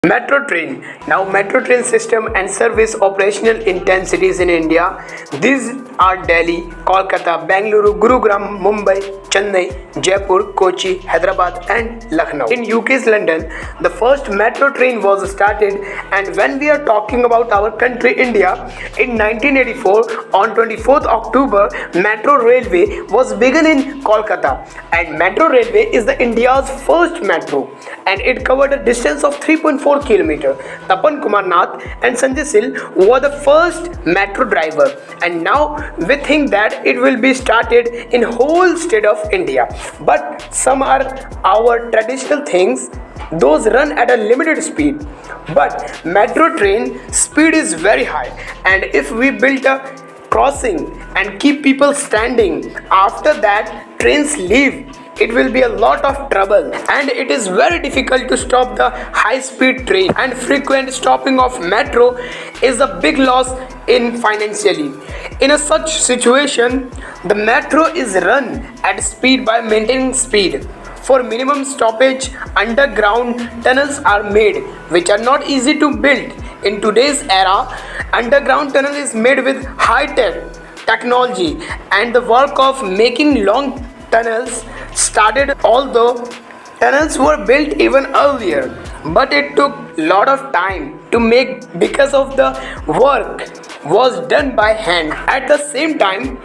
Metro train. Now metro train system and service operational intensities in India. These are Delhi, Kolkata, Bangalore, Gurugram, Mumbai, Chennai, Jaipur, Kochi, Hyderabad and Lucknow. In UK's London, the first metro train was started, and when we are talking about our country India, in 1984 on 24th October, metro railway was begun in Kolkata, and metro railway is the India's first metro, and it covered a distance of 3.4 km. Tapan Kumar Nath and Sanjay Sil were the first metro driver, and now we think that it will be started in whole state of India. But some are our traditional things, those run at a limited speed. But metro train speed is very high, and if we build a crossing and keep people standing, after that trains leave, it will be a lot of trouble, and it is very difficult to stop the high speed train, and frequent stopping of metro is a big loss in financially. In a such situation, the metro is run at speed by maintaining speed. For minimum stoppage, underground tunnels are made, which are not easy to build. In today's era, underground tunnel is made with high-tech technology, and the work of making long tunnels started, although tunnels were built even earlier, but it took lot of time to make because of the work was done by hand. At the same time,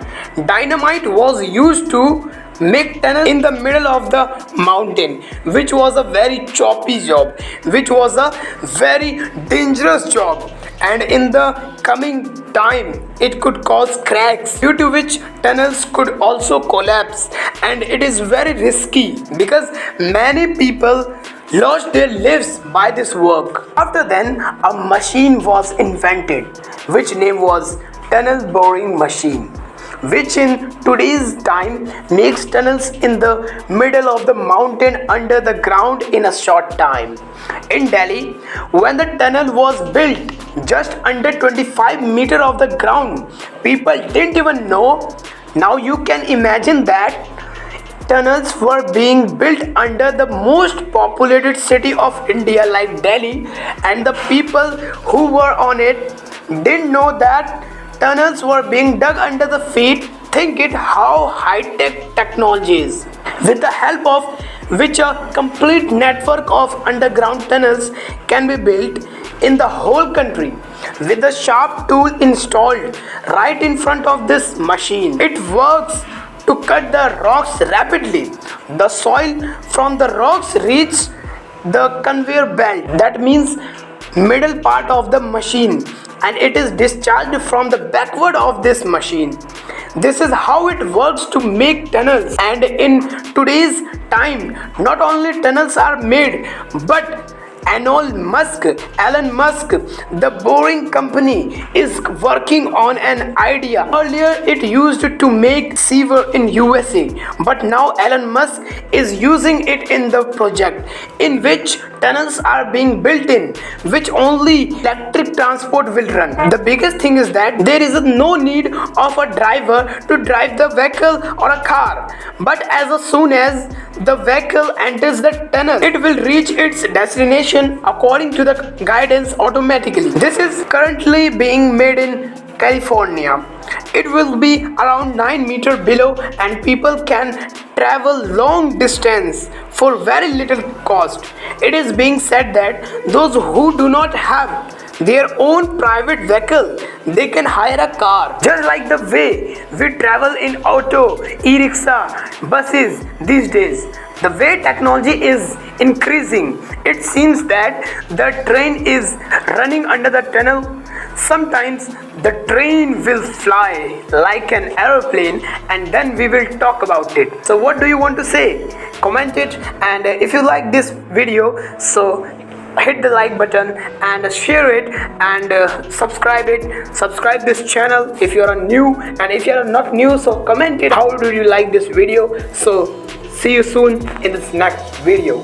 dynamite was used to make tunnel in the middle of the mountain, which was a very choppy job, which was a very dangerous job, and in the coming time it could cause cracks, due to which tunnels could also collapse, and it is very risky because many people lost their lives by this work. After then, a machine was invented, which name was tunnel boring machine, which in today's time makes tunnels in the middle of the mountain under the ground in a short time. In Delhi, when the tunnel was built just under 25 meters of the ground, people didn't even know. Now you can imagine that tunnels were being built under the most populated city of India like Delhi, and the people who were on it didn't know that tunnels were being dug under the feet. Think it how high-tech technology is, with the help of which a complete network of underground tunnels can be built in the whole country, with the sharp tool installed right in front of this machine. It works to cut the rocks rapidly. The soil from the rocks reaches the conveyor belt, that means middle part of the machine, and it is discharged from the backward of this machine. This is how it works to make tunnels, and in today's time not only tunnels are made, but Elon Musk, the boring company, is working on an idea. Earlier it used to make sewer in USA, but now Elon Musk is using it in the project in which tunnels are being built in, which only electric transport will run. The biggest thing is that there is no need of a driver to drive the vehicle or a car, but as soon as the vehicle enters the tunnel, it will reach its destination according to the guidance automatically. This is currently being made in California. It will be around 9 meters below, and people can travel long distance for very little cost. It is being said that those who do not have their own private vehicle, they can hire a car, just like the way we travel in auto, e-rickshaw, buses these days. The way technology is increasing, it seems that the train is running under the tunnel. Sometimes the train will fly like an aeroplane, and then we will talk about it. So what do you want to say? Comment it, and if you like this video, so hit the like button and share it, and subscribe this channel if you are new, and if you are not new, so comment it how do you like this video. So see you soon in this next video.